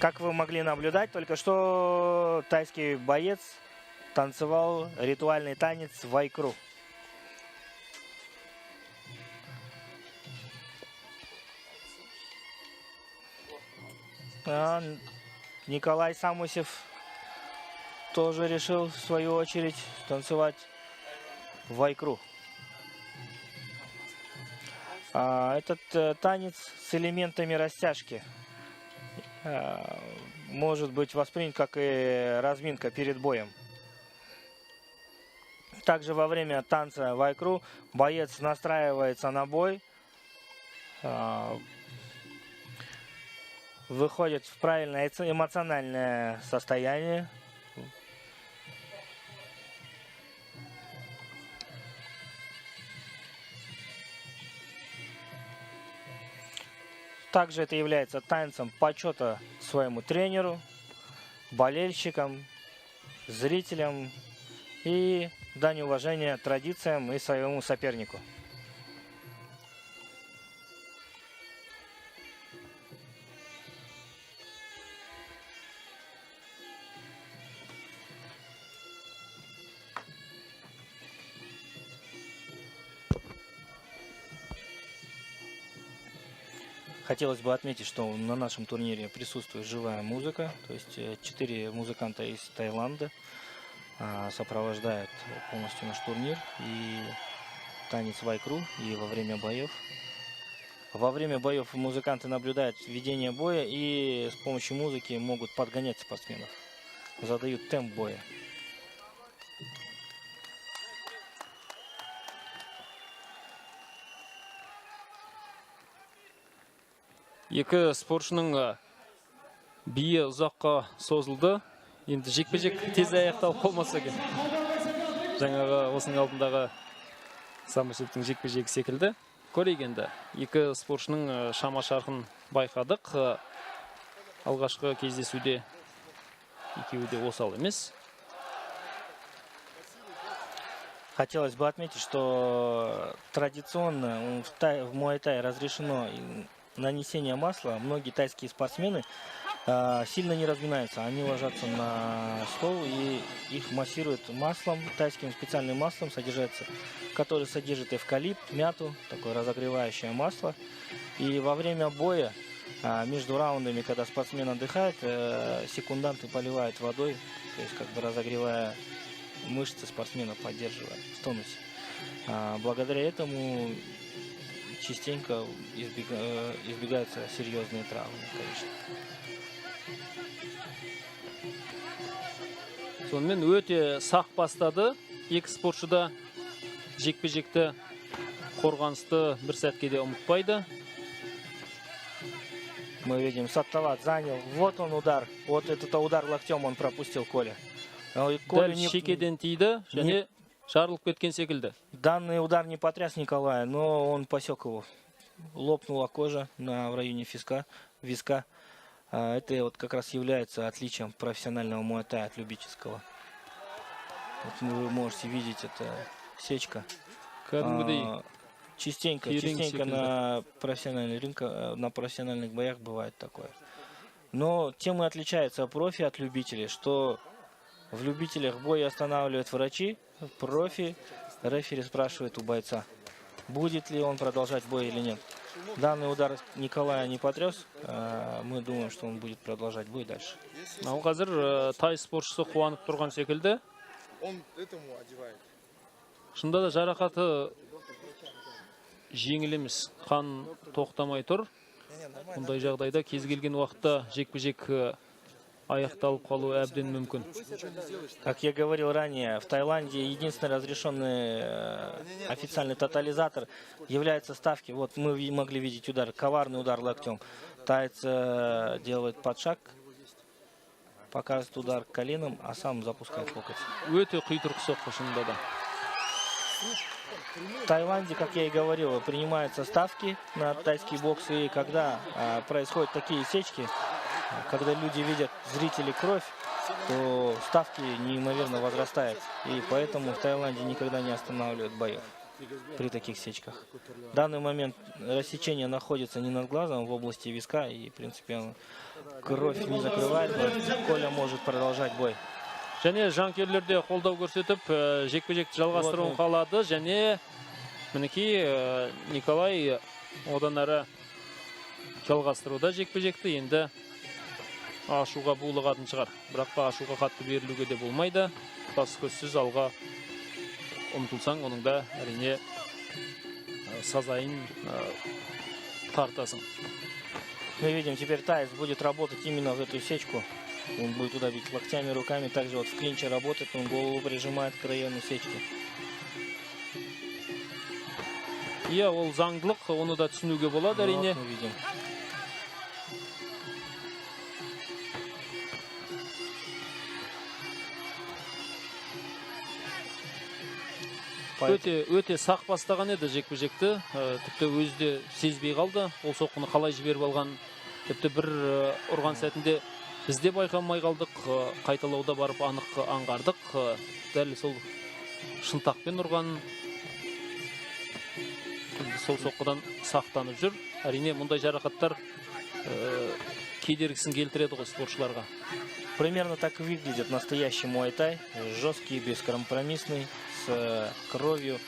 Как вы могли наблюдать, только что тайский боец танцевал ритуальный танец вайкру. А Николай Самусев тоже решил, в свою очередь, танцевать вайкру. Этот танец с элементами растяжки может быть воспринят как и разминка перед боем. Также во время танца вайкру боец настраивается на бой, выходит в правильное эмоциональное состояние. Также это является танцем почета своему тренеру, болельщикам, зрителям и дань уважения традициям и своему сопернику. Хотелось бы отметить, что на нашем турнире присутствует живая музыка, то есть 4 музыканта из Таиланда сопровождают полностью наш турнир и танец вайкру и во время боев. Во время боев музыканты наблюдают ведение боя и с помощью музыки могут подгонять спортсменов, задают темп боя. Екі спортшының биі ұзаққа созылды. Енді жекпе-жек тез аяқталып қалмаса екен. Жаңағы осының алдындағы Самусевтің жекпе-жегі секілді. Көрейік енді. Екі спортшының шама-шарқын байқадық. Алғашқы кездесуде екеуі де осал емес. Хотелось бы отметить, что традиционно в муай-тай разрешено нанесение масла. Многие тайские спортсмены сильно не разминаются. Они ложатся на стол и их массируют маслом, тайским специальным маслом, который содержит эвкалипт, мяту, такое разогревающее масло. И во время боя, между раундами, когда спортсмен отдыхает, секунданты поливают водой, то есть как бы разогревая мышцы спортсмена, поддерживая в тонусе. Благодаря этому частенько избегаются серьезные травмы, конечно. Сонымен өте сақ бастады. Екі спортшы да жекпе-жекті қорғанысты бір сәтке де ұмытпайды. Мы видим, Саттават занял. Вот он удар. Вот этот удар локтем он пропустил Коля. Дәл шекеден тиді және жарылып кеткен секілді. Данный удар не потряс Николая, но он посек его. Лопнула кожа в районе виска. Это вот как раз является отличием профессионального муай-тая от любительского. Вот вы можете видеть, это сечка. Частенько на профессиональных боях бывает такое. Но тем и отличается профи от любителей, что в любителях бой останавливают врачи, профи рефери спрашивает у бойца, будет ли он продолжать бой или нет. Данный удар Николая не потряс. Мы думаем, что он будет продолжать бой дальше. Қазір тай спортшысы қуанып тұрған секілді. Он этому одевает. Шында да жарақаты жеңіл емес, қан тоқтамай тұр. Мұндай жағдайда кез келген уақытта жекпе-жек аяқталып қалуы әбден мүмкін. Как я говорил ранее, в Таиланде единственный разрешенный официальный тотализатор является ставки. Вот мы могли видеть удар, коварный удар локтем. Таец делает подшаг, показывает удар коленом, а сам запускает локоть. Өте құйтырқы соққы шынында да. В Таиланде, как я и говорил, принимаются ставки на тайский бокс, и когда происходят такие сечки, когда люди видят, зрители, кровь, то ставки неимоверно возрастают. И поэтому в Таиланде никогда не останавливают боев при таких сечках. В данный момент рассечение находится не над глазом, в области виска, и, в принципе, кровь не закрывает, Коля может продолжать бой. Және жанкерлерде қолдау көрсетіп, жекпе-жекті жалғастыруын қалады. Және мінекей Николай одан әрі жалғастыруда жекпе-жекті. Енді ашуға булығатын шығар. Бірақ ашуға қатты берілуге де болмайды. Тас көзсіз алға ұмтылсаң, оның да әрине сазайын тартасың. Мы видим, теперь таец будет работать именно в эту сечку. Он будет туда бить локтями, руками. Также вот в клинче работает, он голову прижимает к району сечки. Иә, ол заңдылық, оны да түсінуге болады әрине. Мы видим. Өте сақ бастаған еді жекпе-жекті. Тіпті өзі де сезбей қалды. Ол соққыны қалай жіберіп алған. Тіпті бір ұрған сәтінде бізде байқамай қалдық. Қайталауда барып анық аңғардық. Дәл сол шынтақпен ұрған. Сол соққыдан сақтанып жүр. Әрине мұндай жарақаттар кедергісін келтіреді ғой спортшыларға. Примерно так выглядит настоящий муай-тай. Жесткий, бескомпромиссный, с кровью.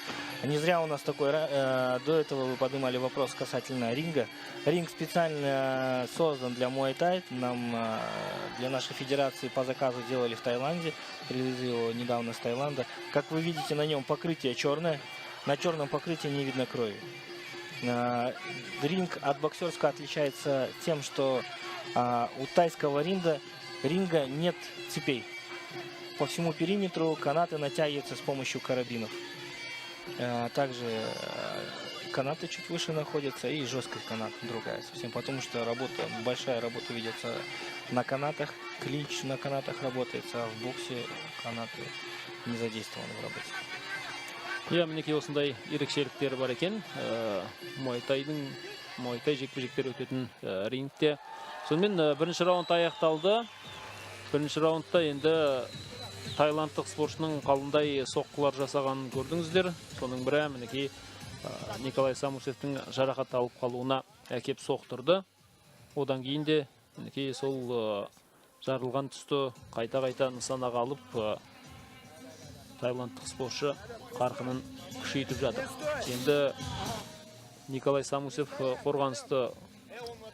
Не зря у нас такой... До этого вы поднимали вопрос касательно ринга. Ринг специально создан для муай-тай. Нам, для нашей федерации по заказу делали в Таиланде. Привезли его недавно с Таиланда. Как вы видите, на нем покрытие черное. На черном покрытии не видно крови. Ринг от боксерского отличается тем, что у тайского ринга нет цепей. По всему периметру канаты натягиваются с помощью карабинов. Также канаты чуть выше находятся и жесткость канат другая совсем, потому что большая работа ведется на канатах, клинч на канатах работается, а в боксе канаты не задействованы в работе. Иә, мінекей осындай ерекшеліктері бар екен. Муай-тай жекпе-жектер өтетін рингте. Сонымен бірінші раунд аяқталды. Бірінші раундта енді тайландтық спортшының қалындай соққылар жасаған көрдіңіздер. Соның бірі мінекей Николай Самусевтің жарақат алып қалуына әкеп соқтырды. Одан кейін де мінекей сол жарылған тұсты қайта-қайта нысанаға алып тайландтық спортшы қарқынын күшейтіп жатыр. Енді Николай Самусев қорғанысты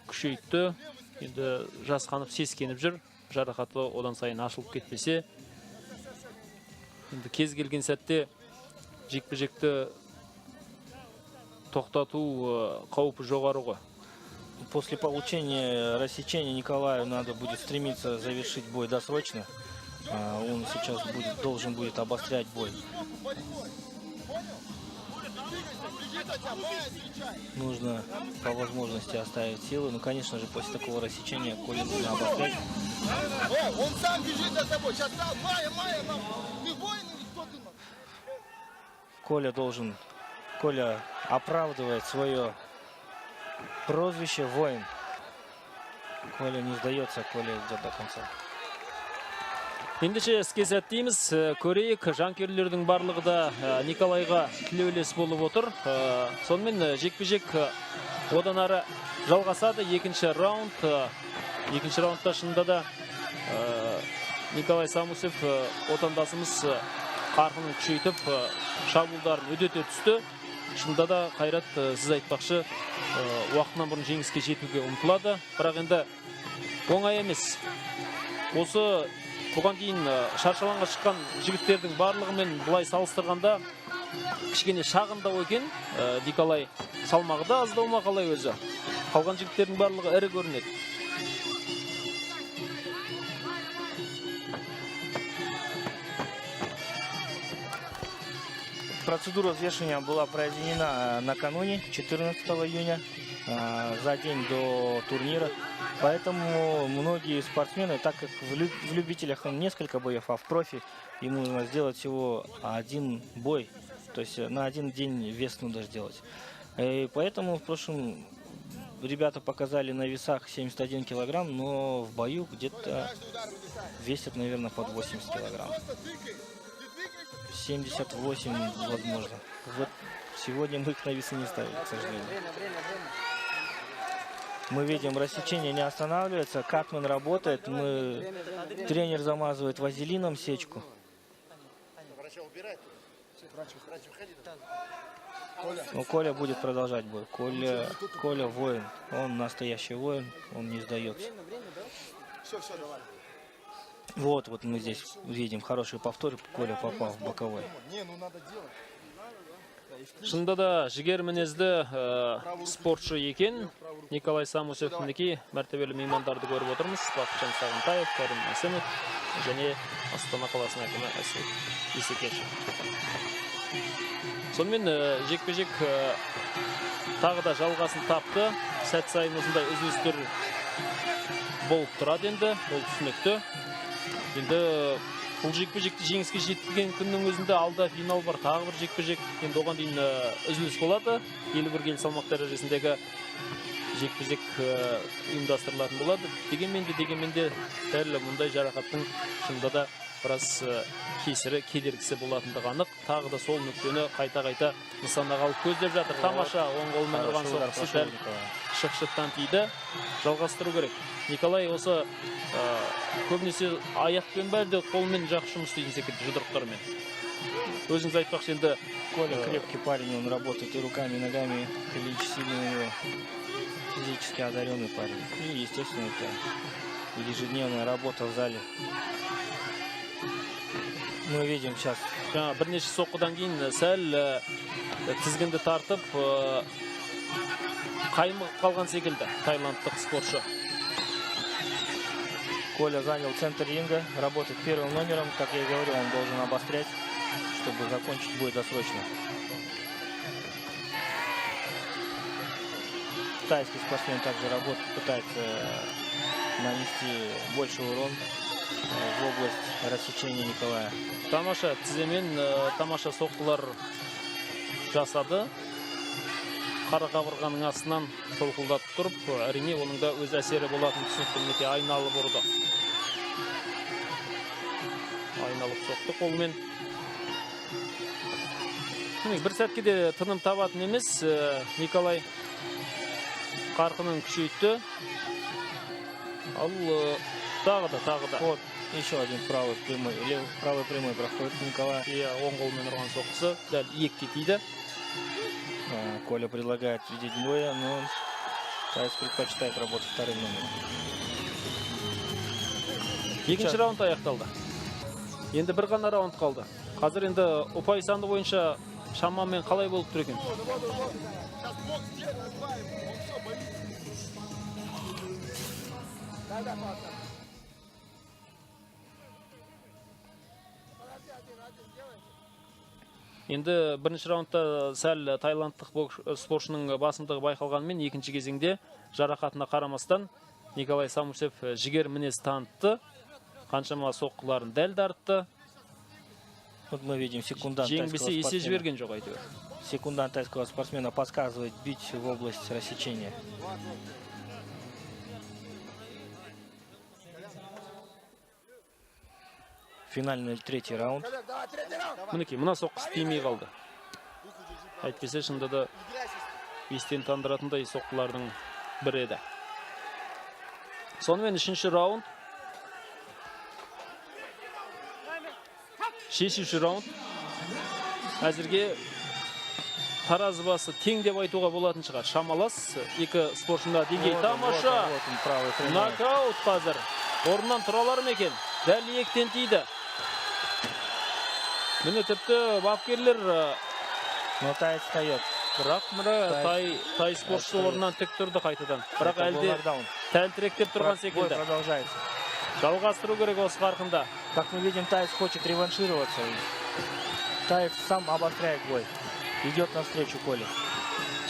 күшейтті. Енді жасқанып сескеніп жүр. Жарақаты одан сайын ашылып кетпесе. Енді кез келген сәтте жекпе-жекті тоқтату қаупі жоғары ғой. После получения рассечения Николаю надо будет стремиться завершить бой досрочно. Он сейчас должен будет обострять бой. Нужно по возможности оставить силы. Ну, конечно же, после такого рассечения Коле нужно обострять. Он сам бежит за тобой. Сейчас там, Майя, ты воин или кто ты? Коля оправдывает свое прозвище воин. Коля не сдается, Коля идет до конца. Ендеше іске сәттейміз. Көрейік, жанкерлердің барлығы да Николайға тілеулес болып отыр. Сонымен жекпе-жек одан ары жалғасады. Екінші раундта шынында да Николай Самусев отандасымыз қарқынын күшейтіп, шабуылдарын үдете түсті. Шынында да Қайрат, сіз айтпақшы, уақытынан бұрын жеңіске жетуге ұмтылады. Бірақ енді оңай емес. Осы бұған дейін шаршалаңға шыққан жігіттердің барлығымен бұлай салыстырғанда кішкене шағындау екен. Николай салмағы да аздау ма қалай өзі? Қалған жігіттердің барлығы ірі көрінеді. Процедура взвешивания была проведена накануне, 14 июня, за день до турнира. Поэтому многие спортсмены, так как в любителях несколько боев, а в профи ему нужно сделать всего один бой, то есть на один день вес нужно сделать. И поэтому в прошлом ребята показали на весах 71 килограмм, но в бою где-то весят, наверное, под 80 килограмм. 78, возможно. Вот сегодня мы их на весы не ставили, к сожалению. Мы видим, рассечение не останавливается, Катман работает, тренер замазывает вазелином сечку. Но Коля будет продолжать бой. Коля воин, он настоящий воин, он не сдается. Вот мы здесь видим хороший повтор, Коля попал в боковой. Шынында да жігер мінезді спортшы екен. Николай Самусевтіңдегі мәртебелі меймандарды көріп отырмыз. Бақытжан Сағынтаев, Кәрім Мәсімов және Астана қаласының әкімі Әсет Исекешев. Сонымен жекпе-жек тағы да жалғасын тапты. Сәт сайын осындай үзілістер болып тұрады енді, ол түсінікті. Енді бұл жекпе-жекті жеңіске жеткен күннің өзінде алда финал бар, тағы бір жекпе-жек. Енді оған дейін үзіліс болады. 51 келі салмақ дәрежесіндегі жекпе-жек ұйымдастырылатын болады. Дегенмен де дәл мұндай жарақаттың шынында да біраз кедергісі болатындығы анық. Тағы да сол нүктені қайта нысанаға алып көздеп жатыр. Тамаша оң қолмен ұрған соққысы дәл шықшыттан тиді. Жалғастыру керек. Николай осы көбінесе аяқпен бәрде қолмен жақсы жұмыс істейтін секілді, жұдырықтармен. Өзіңіз айтпақшы енді Коля крепкий парень, он работает и руками, и ногами, физически одаренный парень. И, естественно, это ежедневная работа в зале. Мы видим сейчас. Бірнеше соққыдан кейін сәл тізгінді тартып қаймығып қалған секілді тайландтық спортшы. Коля занял центр ринга, работает первым номером. Как я и говорил, он должен обострять, чтобы закончить бой досрочно. Тайский спортсмен также работает, пытается нанести больший урон в область рассечения Николая. Тамаша тіземен тамаша соққылар жасады. Қара қабырғаның астынан толқылдатып тұрып, әрине оның да өз әсері болатын түсінікті. Мінекей айналып ұрды. Айналып соқты қолмен. Бір сәтке де тыным табатын емес. Николай қарқынын күшейтті. Ал тағы да. Вот еще один правый прямой проходит Николай. Оң қолмен ұрған соққысы дәл иекке тиді. Коля предлагает видеть боя, но Тайс предпочитает работать вторым номером. Екінші раунд аяқталды. Енді бір ғана раунд қалды. Қазір енді ұпай саны бойынша шамамен қалай болып тұр екен? Енді бірінші раундта сәл тайландтық спортшының басымдығы байқалғанымен екінші кезеңде жарақатына қарамастан Николай Самусев жігер мінез танытты. Қаншама соққыларын дәл дарытты. Вот мы видим секундант жеңбесе есе жіберген жоқ әйтеуір. Секундант тайского спортсмена подсказывает бить в область рассечения. Финальный третий раунд. Мінекей, мына соққысы тимей қалды. Әйтпесе шында да естен тандыратындай соққылардың бірі еді. Сонымен үшінші раунд. шешуші раунд. Әзірге таразы басы тең деп айтуға болатын шығар. Шамалас, екі спортшында деңгей тамаша. Вот он, правый прямой. Нокаут қазір. Орнынан тұралар ма екен? Дәл ектен тиді. Міне тіпті бапкерлер, Но Тай встает. бірақ мына тай спортшы орнынан тік тұрды қайтадан. Бірақ Это был әлде нокдаун. тәлтіректеп тұрған Бой секілді. продолжается. Жалғастыру керек осы қарқында. Как мы видим, Таец хочет реваншироваться. Таец сам обостряет бой. Идет навстречу Коле.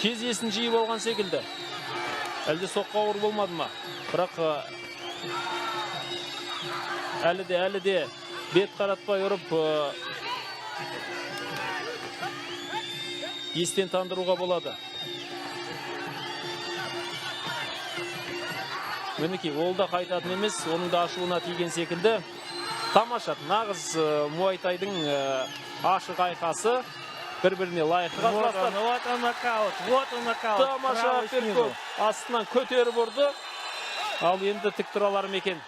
Тез есін жиып алған секілді. Әлде соққа ауыр болмады ма? Бірақ әлі де бет қаратпай ұрып естен тандыруға болады. Мінекей, ол да қайтатын емес, оның да ашуына тиген секілді. Тамаша, нағыз муайтайдың ашық айқасы. Бір-біріне лайықты қарсыластар. Вот он нокаут, вот он нокаут. Тамаша Правый перкот снизу. астынан көтеріп ұрды. Ал енді тік тұралар мекен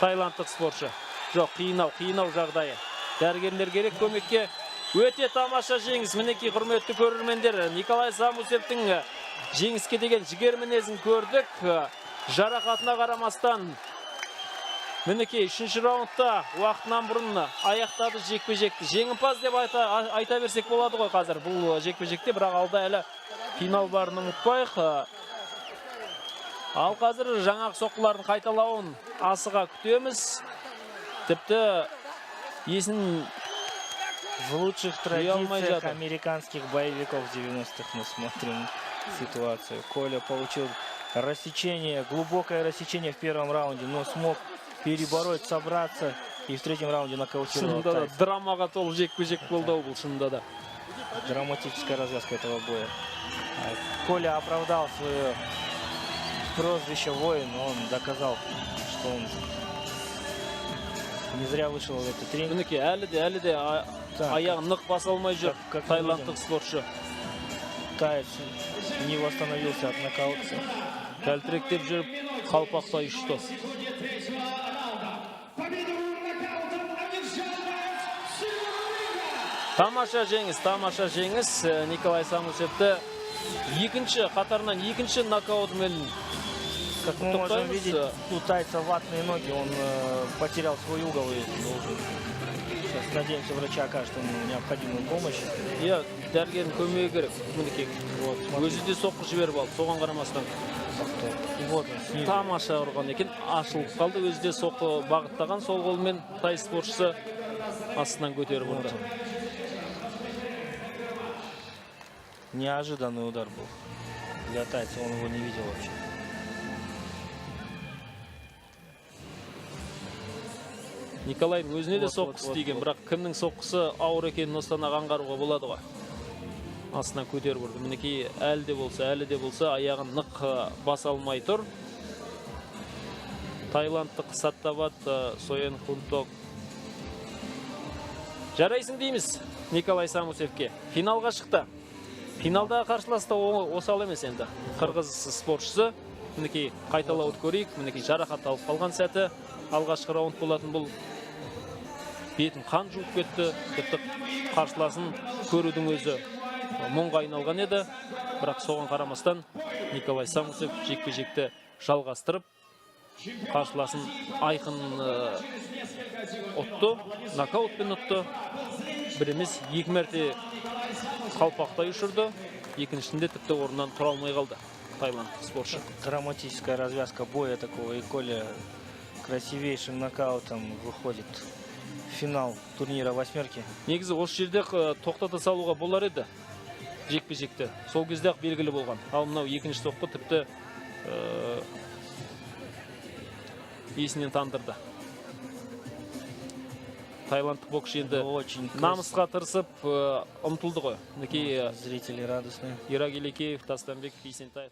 тайландтық спортшы. Жоқ, қиынау жағдайы. Дәрігерлер керек көмекке. Өте тамаша жеңіс. Мінекей, құрметті көрермендер, Николай Самусевтің жеңіске деген жігер мінезін көрдік. Жарақатына қарамастан мінекей, 3-ші раундта уақытынан бұрын аяқтады жекпе-жекті. Жеңімпаз деп айта берсек болады ғой қазір бұл жекпе-жекте, бірақ алда әлі финал барын ұмытпайық. Ал қазір жаңағы соққылардың қайталауын асыға күтеміз. Тіпті есін В лучших традициях американских боевиков 90-х мы смотрим ситуацию. Коля получил рассечение, глубокое рассечение в первом раунде, но смог перебороть, собраться и в третьем раунде нокаутировал шынында да Тайца. драмаға толы жекпе-жек болды бұл шынында да. Драматическая развязка этого боя. Коля оправдал свое прозвище воин, он доказал, что он не зря вышел в этот ринг. Мінекей, әлі де аяғын нық баса алмай жүр Как тайландтық спортшы. Таец не восстановился от нокаута. Тәлтіректеп жүріп, қалпақтай ұшты. Тамаша жеңіс. Николай Самусевті қатарынан екінші нокаутымен Как мы можем видеть, у Тайца ватные ноги, он потерял свой угол и должен. Сейчас надеемся, врачи окажут ему необходимую помощь. Иә, дәрігердің көмегі керек. Мінекей, өзі де соққы жіберіп алды, соған қарамастан. И вот он, снизу. Тамаша ұрған екен, ашылып қалды, өзі де соққы бағыттаған, сол қолмен тай спортшысы астынан көтеріп ұрды. Неожиданный удар был для Тайца, он его не видел вообще. Николайдың өзіне де соққысы тиген, бірақ кімнің соққысы ауыр екенін осыдан аңғаруға болады ғой. Астынан көтеріп ұрды. Мінекей, әлі де болса, аяғын нық баса алмай тұр. Тайландтық Саттават Соен Хунток. Жарайсың дейміз Николай Самусевке. Финалға шықты. Финалда қарсыласты осал емес енді. Қырғыз спортшысы. Мінекей, қайталауды көрейік. Мінекей, жарақат алып қалған сәті. Алғашқы раунд болатын бұл. Бетін қан жуып кетті. Тіпті қарсыласын көрудің өзі мұңға айналған еді. Бірақ соған қарамастан Николай Самусев жекпе-жекті жалғастырып, қарсыласын айқын ұтты, нокаутпен ұтты. Бір емес, екі мәрте қалпақтай ұшырды. Екіншісінде тіпті орнынан тұра алмай қалды Тайланд спортшы. Драматическая развязка боя такого, и Коля красивейшим нокаутом выходит в финал турнира «Восьмерки». Негізі осы жерде тоқтата салуға болар еді жекпе-жекті. Сол кезде белгілі болған. Ал мынау екінші соққы тіпті есінен тандырды. Тайландтық боксшы енді намысқа тырысып ұмтылды ғой. Зрители радостные. Ирак Елекеев, Тастанбек Есентаев.